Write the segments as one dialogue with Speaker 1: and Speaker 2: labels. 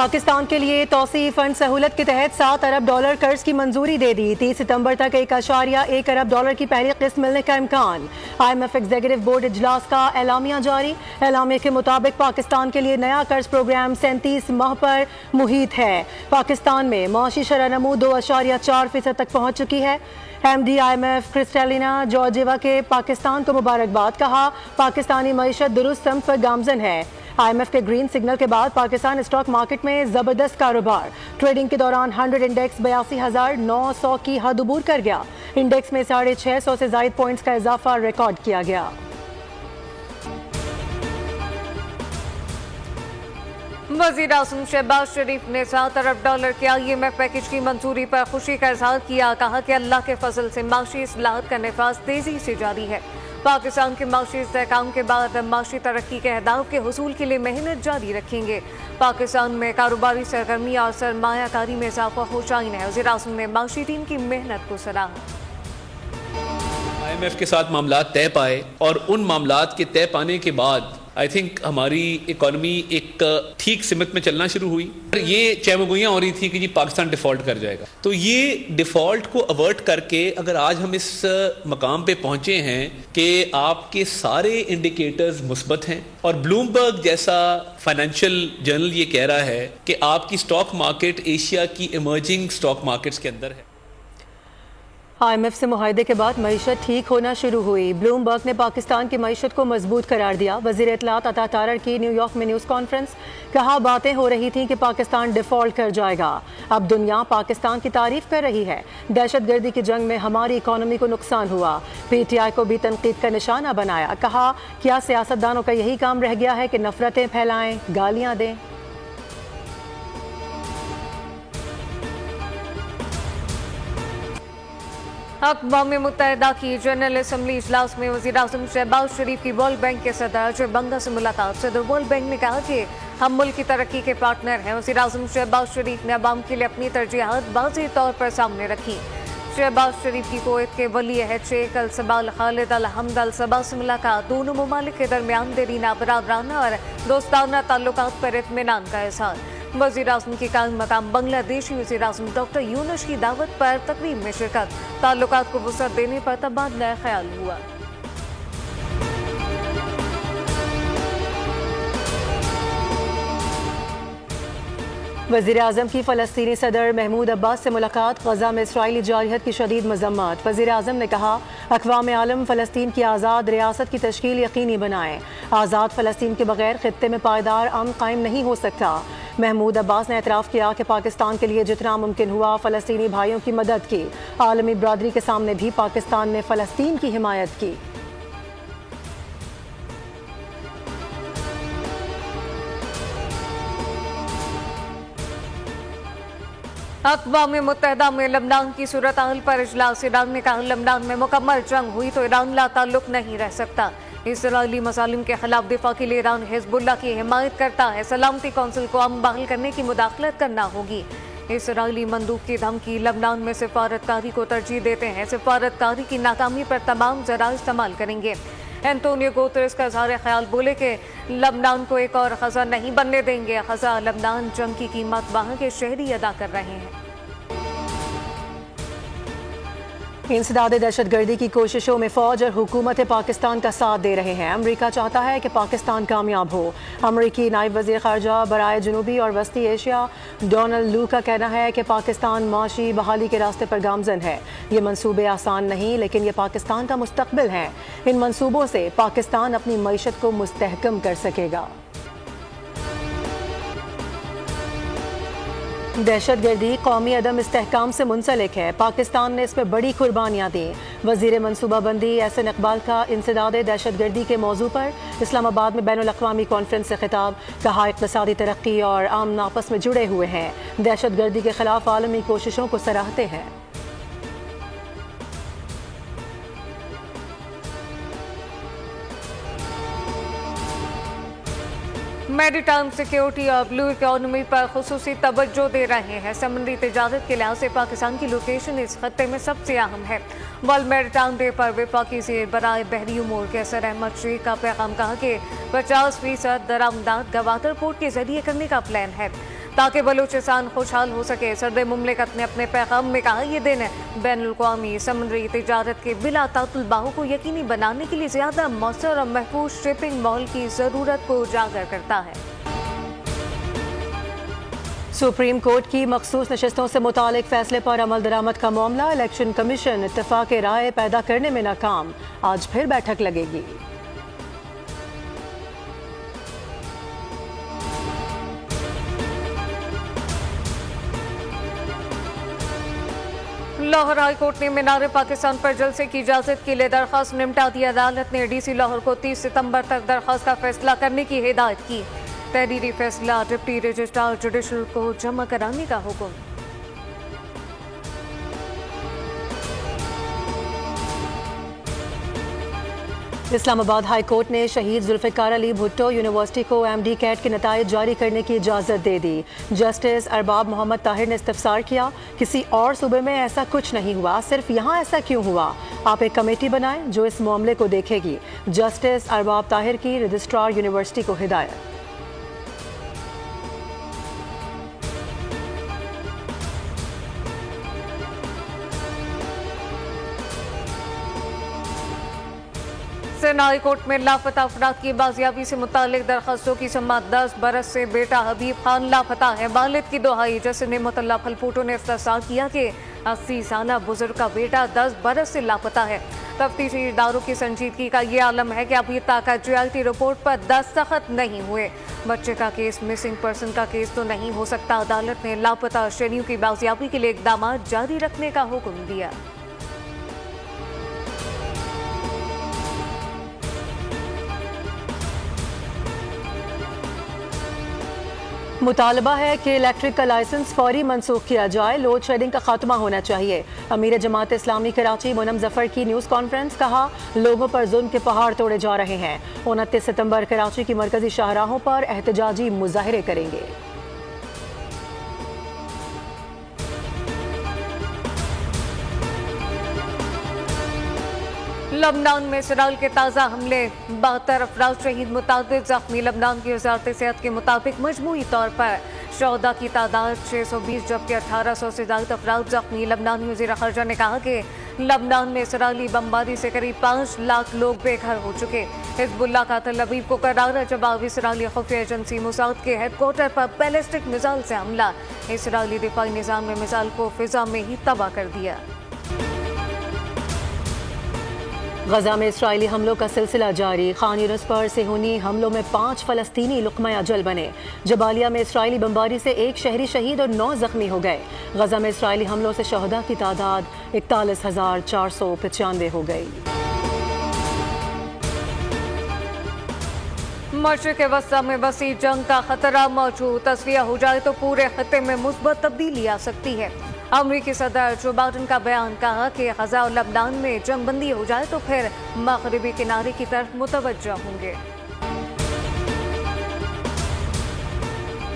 Speaker 1: पाकिस्तान के लिए तौसीफ फंड सहूलत के तहत $7 अरब कर्ज की मंजूरी दे दी। 30 सितंबर तक $1.1 अरब की पहली किस्त मिलने का इम्कान। IMF एग्जीक्यूटिव बोर्ड इजलास का एलामिया जारी। एलामिया के मुताबिक पाकिस्तान के लिए नया कर्ज प्रोग्राम 37 माह पर मुहित है। पाकिस्तान में मौशी शरह-नमू 2.4% तक पहुँच चुकी है। MD IMF क्रिस्टलिना जॉर्जिवा के पाकिस्तान को मुबारकबाद। कहा, पाकिस्तानी मईशत दुरुस्त सम्त पर गामजन है। IMF के ग्रीन सिग्नल के बाद पाकिस्तान स्टॉक मार्केट में जबरदस्त कारोबार। ट्रेडिंग के दौरान 100 इंडेक्स 82,900 की हद अबूर कर गया। इंडेक्स में 650 से ज्यादा पॉइंट्स का इजाफा रिकॉर्ड किया गया।
Speaker 2: वज़ीर आज़म शहबाज शरीफ ने $7 अरब के IMF पैकेज की मंजूरी पर खुशी का इजहार किया। कहा कि अल्लाह के फजल से माशी इस्लाहत का नफाज तेजी से जारी है। पाकिस्तान के माशी इस्तेहकाम के बाद माशी तरक्की के अहदाफ के हुसूल के लिए मेहनत जारी रखेंगे। पाकिस्तान में कारोबारी सरगर्मी और सरमायाकारी में इजाफा होशाइन है। वज़ीर आज़म ने माशी टीम की मेहनत को सराहा।
Speaker 3: IMF के साथ मामला तय पाए और उन मामला के तय पाने के बाद आई थिंक हमारी इकॉनमी एक ठीक सिमत में चलना शुरू हुई। ये चहमगोइयाँ हो रही थी कि जी पाकिस्तान डिफॉल्ट कर जाएगा, तो ये डिफॉल्ट को अवर्ट करके अगर आज हम इस मकाम पे पहुंचे हैं कि आपके सारे इंडिकेटर्स मुस्बत हैं और ब्लूमबर्ग जैसा फाइनेंशियल जर्नल ये कह रहा है कि आपकी स्टॉक मार्केट एशिया की इमर्जिंग स्टॉक मार्केट्स के अंदर है।
Speaker 1: IMF से मुआहदे के बाद मईशत ठीक होना शुरू हुई। ब्लूमबर्ग ने पाकिस्तान की मईशत को मजबूत करार दिया। वज़ीर इत्तलात अता तारर की न्यूयॉर्क में न्यूज़ कॉन्फ्रेंस। कहा, बातें हो रही थी कि पाकिस्तान डिफॉल्ट कर जाएगा, अब दुनिया पाकिस्तान की तारीफ कर रही है। दहशतगर्दी की जंग में हमारी इकॉनमी को नुकसान हुआ। PTI को भी तनकीद का निशाना बनाया। कहा, क्या सियासतदानों का यही काम रह गया है कि नफरतें फैलाएं, गालियां दें।
Speaker 2: अक़वाम मुत्तहिदा की जनरल असम्बली इजलास में वज़ीर आज़म शहबाज शरीफ की वर्ल्ड बैंक के सदर अजय बंगा से मुलाकात। सदर वर्ल्ड बैंक ने कहा कि हम मुल्क की तरक्की के पार्टनर हैं। वज़ीर आज़म शहबाज शरीफ ने अवाम के लिए अपनी तरजीहात वाज़ेह तौर पर सामने रखी। शहबाज शरीफ की कुवैत के वली अहद शेख अल सबा अल खालिद अल हमद अल सबा से मुलाकात। दोनों ममालिक के दरमियान देरीना बरादराना और दोस्ताना ताल्लुकात पर इत्मीनान का इज़हार। वज़ीर आज़म की कायम मकाम बांग्लादेशी वज़ीर आज़म डॉक्टर यूनुस की दावत पर तकरीब में शिरकत। ताल्लुकात को वुसअत देने पर तबादला ख्याल हुआ।
Speaker 1: वज़ीर आज़म की फ़लस्तीनी सदर महमूद अब्बास से मुलाकात। गज़ा में इसराइली जारहियत की शदीद मज़म्मत। वज़ीर आज़म ने कहा, अक़वाम आलम फ़लस्तीन की आज़ाद रियासत की तश्कील यकीनी बनाएं। आज़ाद फ़लस्तीन के बगैर ख़ित्ते में पायदार अमन कायम नहीं हो सकता। महमूद अब्बास ने एतराफ़ किया कि पाकिस्तान के लिए जितना मुमकिन हुआ फ़लस्तीनी भाइयों की मदद की। आलमी बरादरी के सामने भी पाकिस्तान ने फ़लस्तीन की हिमायत की।
Speaker 2: अक़वाम मुत्तहिदा में लबनान की सूरत हाल पर इजलास। ईरान ने कहा, लबनान में मुकम्मल जंग हुई तो ईरान ला ताल्लुक नहीं रह सकता। इसराइली मसालिम के खिलाफ दिफा के लिए ईरान हिजबुल्लाह की हिमायत करता है। सलामती कौंसिल को अमन बहाल करने की मुदाखलत करना होगी। इसराइली मंदूक की धमकी। लबनान में सिफारतकारी को तरजीह देते हैं। सिफारतकारी की नाकामी पर तमाम जरा इस्तेमाल करेंगे। एंटोनियो गुतेरेस का इज़हार ख्याल। बोले कि लबनान को एक और खज़ा नहीं बनने देंगे। खज़ा लबनान जंग की कीमत वहाँ के शहरी अदा कर रहे हैं।
Speaker 1: इंसदाद दहशतगर्दी की कोशिशों में फ़ौज और हुकूमत पाकिस्तान का साथ दे रहे हैं। अमरीका चाहता है कि पाकिस्तान कामयाब हो। अमरीकी नायब वज़ीर ख़ारजा बराए जनूबी और वस्ती एशिया डोनाल्ड लू का कहना है कि पाकिस्तान माशी बहाली के रास्ते पर गामजन है। ये मंसूबे आसान नहीं, लेकिन ये पाकिस्तान का मुस्तकबिल हैं। इन मंसूबों से पाकिस्तान अपनी मईशत को मुस्तहकम कर सकेगा। दहशतगर्दी कौमी अदम इस्तेहकाम से मुंसलिक है। पाकिस्तान ने इसमें बड़ी कुर्बानियाँ दी। वज़ीर मनसूबाबंदी एहसन इकबाल का इंसदाद दहशतगर्दी के मौजू पर इस्लामाबाद में बैनुल अक़वामी कॉन्फ्रेंस से खिताब। कहा, इक़्तिसादी तरक्की और अमन आपस में जुड़े हुए हैं। दहशतगर्दी के खिलाफ आलमी कोशिशों को सराहते हैं।
Speaker 2: मैरीटाइम सिक्योरिटी और ब्लू इकोनॉमी पर खुसूसी तवज्जो दे रहे हैं। समुद्री तिजारत के लिहाज से पाकिस्तान की लोकेशन इस खत्ते में सबसे अहम है। वर्ल्ड मैरीटाइम डे पर वफाकी ज़ेर बराए बहरी उमूर के असर अहमद शेख का पैगाम। कहा कि 50% दरामदात गवादर पोर्ट के जरिए करने का प्लान है। ताकि बलूचिस्तान खुशहाल हो सके। सदर मुमलिकत ने अपने पैगाम में कहा, यह दिन बैनुल-अक़वामी समुद्री तिजारत के बिला तातुल बाहु को यकीनी बनाने के लिए ज़्यादा मौसर और महफूज शिपिंग माहौल की ज़रूरत को उजागर करता है।
Speaker 1: सुप्रीम कोर्ट की मखसूस नशस्तों से मुतालिक फैसले पर अमल दरामद का मामला। इलेक्शन कमीशन इत्तेफाक राय पैदा करने में नाकाम, आज फिर बैठक लगेगी।
Speaker 2: लाहौर हाई कोर्ट ने मीनार पाकिस्तान पर जलसे की इजाजत के लिए दरख्वास्त निपटा दी। अदालत ने डीसी लाहौर को 30 सितंबर तक दरख्वास्त का फैसला करने की हिदायत की। तहरीरी फैसला डिप्टी रजिस्ट्रार जुडिशल को जमा कराने का हुक्म।
Speaker 1: इस्लामाबाद हाई कोर्ट ने शहीद जुल्फिकार अली भुट्टो यूनिवर्सिटी को MD कैट के नताइज जारी करने की इजाज़त दे दी। जस्टिस अरबाब मोहम्मद ताहिर ने इस्तफसार किया, किसी और सूबे में ऐसा कुछ नहीं हुआ, सिर्फ यहाँ ऐसा क्यों हुआ। आप एक कमेटी बनाएं जो इस मामले को देखेगी। जस्टिस अरबाब ताहिर की रजिस्ट्रार यूनिवर्सिटी को हिदायत।
Speaker 2: सेना हाई कोर्ट में लापता अफराद की बाजियाबी से मुतालिक दरखास्तों की समाअत। 10 बरस से बेटा हबीब खान लापता है। वालिद की दुहाई जैसे नेमतुल्लाह फलफूटो ने इफ्तिसार किया कि 80 साला बुजुर्ग का बेटा 10 बरस से लापता है। तफ्तीशी इदारों की संजीदगी का ये आलम है कि अभी तक JIT रिपोर्ट पर दस्तखत नहीं हुए। बच्चे का केस मिसिंग पर्सन का केस तो नहीं हो सकता। अदालत ने लापता शहरियों की बाजियाबी के लिए इकदाम जारी रखने का हुक्म दिया।
Speaker 1: मुतालबा है कि इलेक्ट्रिक का लाइसेंस फौरी मनसूख किया जाए। लोड शेडिंग का खात्मा होना चाहिए। अमीर जमात इस्लामी कराची मुनम जफर की न्यूज़ कॉन्फ्रेंस, कहा लोगों पर जुल्म के पहाड़ तोड़े जा रहे हैं। 29 सितंबर कराची की मरकजी शाहराहों पर एहतजाजी मुजाहिरे करेंगे।
Speaker 2: लबनान में इसराइल के ताज़ा हमले, 72 अफराद शहीद, मुतादिद जख्मी। लबनान की वजारत सेहत के मुताबिक मजमूई तौर पर शहदा की तादाद 620 जबकि 1800 से ज्यादा अफराद जख्मी। लबनानी वज़ीर ख़ारजा ने कहा कि लबनान में इसराइली बमबारी से करीब 5 लाख लोग बेघर हो चुके। हिज़्बुल्लाह का तल अवीव को करारा जवाब। इसराइली खुफिया एजेंसी मोसाद के हेडक्वार्टर पर बैलिस्टिक मिसाइल से हमला। इसराइली दिफाई निज़ाम में मिसाइल को फिजा में ही तबाह कर दिया।
Speaker 1: गजा में इसराइली हमलों का सिलसिला जारी। खान यूनिस पर सेहूनी हमलों में 5 फलस्तीनी लुक़मा अजल बने। जबालिया में इसराइली बमबारी से 1 शहरी शहीद और 9 जख्मी हो गए। गजा में इसराइली हमलों से शहदा की तादाद 41,495 हो गई।
Speaker 2: मशरिक़ वस्ता में वसी जंग का खतरा मौजूद। तस्वीर हो जाए तो पूरे खत्ते में मुस्बत तब्दीली आ सकती है। अमरीकी सदर जो बाइडन का बयान, कहा कि गजा और लबनान में जंगबंदी हो जाए तो फिर मगरिबी किनारे की तरफ मुतवज्जह होंगे।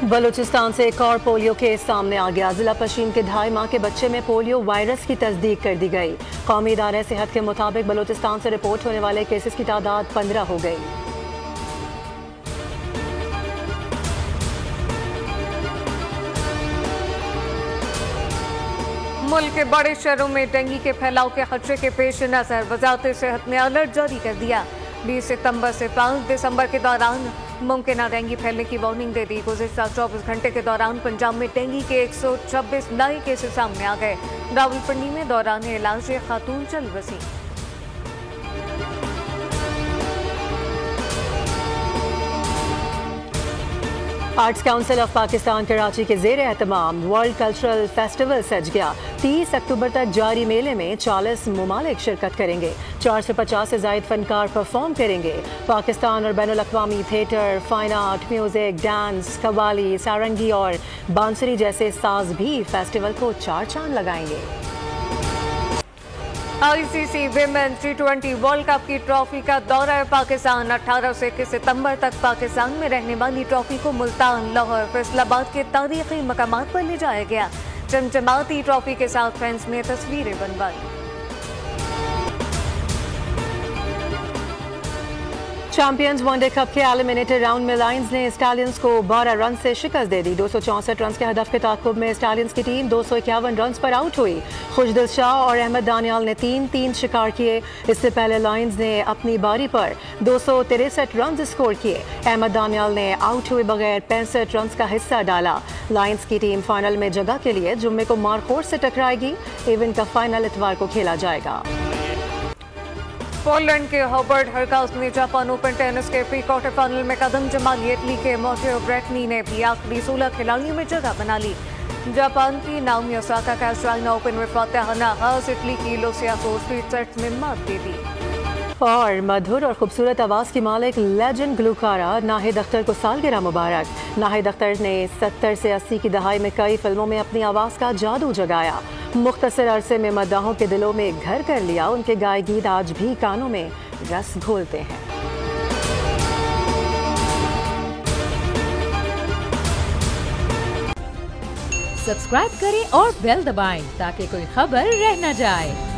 Speaker 1: बलूचिस्तान से एक और पोलियो केस सामने आ गया। जिला पश्चिम के 2.5 माह के बच्चे में पोलियो वायरस की तस्दीक कर दी गई। कौमी इदारे सेहत के मुताबिक बलूचिस्तान से रिपोर्ट होने वाले केसेस की तादाद 15 हो गई।
Speaker 2: मुल्क के बड़े शहरों में डेंगू के फैलाव के खतरे के पेश नजर वजारत सेहत ने अलर्ट जारी कर दिया। 20 सितंबर से 5 दिसंबर के दौरान मुमकिन डेंगू फैलने की वार्निंग दे दी। गुज़िश्ता 24 घंटे के दौरान पंजाब में डेंगू के 126 नए केसेस सामने आ गए। रावलपिंडी में दौरान इलाज एक खातून चल बसी।
Speaker 1: Arts council of Pakistan Karachi के ज़ेर एहतमाम वर्ल्ड कल्चरल फेस्टिवल सज गया। 30 अक्टूबर तक जारी मेले में 40 ममालिक शिरकत करेंगे। 450 से ज़ायद फनकार परफॉर्म करेंगे। पाकिस्तान और बैनुल अक़वामी theatre, fine art, music, dance, qawwali, sarangi और बांसुरी जैसे साज भी फेस्टिवल को 4 चांद लगाएंगे।
Speaker 2: ICC women T20 world cup की ट्रॉफी का दौरा है पाकिस्तान। 18 से 21 सितंबर तक पाकिस्तान में रहने वाली ट्रॉफी को मुल्तान, लाहौर, फैसलाबाद के तारीखी मकामात पर ले जाया गया। चमचमाती ट्रॉफी के साथ फैंस ने तस्वीरें बनवाई।
Speaker 1: चैंपियंस वनडे कप के एलिमिनेटर राउंड में लायंस ने स्टालियंस को 12 रन से शिकस्त दे दी। 264 रन के हदफ के ताक़ुब में स्टालियंस की टीम 251 रन पर आउट हुई। खुशदिल शाह और अहमद दानियाल ने 3-3 शिकार किए। इससे पहले लायंस ने अपनी बारी पर 263 रन स्कोर किए। अहमद दानियाल ने आउट हुए बगैर 65 रन का हिस्सा डाला। लायंस की टीम फाइनल में जगह के लिए जुम्मे को मारखोर से टकराएगी। इवेंट का फाइनल इतवार को खेला जाएगा।
Speaker 2: पोलैंड के हॉबर्ट हरकाउस ने जापान ओपन टेनिस के प्री क्वार्टर फाइनल में कदम जमा ली। इटली के मार्टिनो ब्रेटनी ने भी आखिरी 16 खिलाड़ियों में जगह बना ली। जापान की नाओमी ओसाका का चाइना ओपन में फतेह नाज इटली की लूसिया को स्ट्रीट सेट्स में मात दे दी।
Speaker 1: और मधुर और खूबसूरत आवाज़ की मालिक लेजेंड गुलकारा नाहिद अख्तर को सालगिरह मुबारक। नाहिद अख्तर ने 70 से 80 की दहाई में कई फिल्मों में अपनी आवाज़ का जादू जगाया। मुख्तसर अरसे में मद्दाहों के दिलों में घर कर लिया। उनके गाए गीत आज भी कानों में रस घोलते हैं।
Speaker 4: सब्सक्राइब करें और बेल दबाएं ताकि कोई खबर रह न जाए।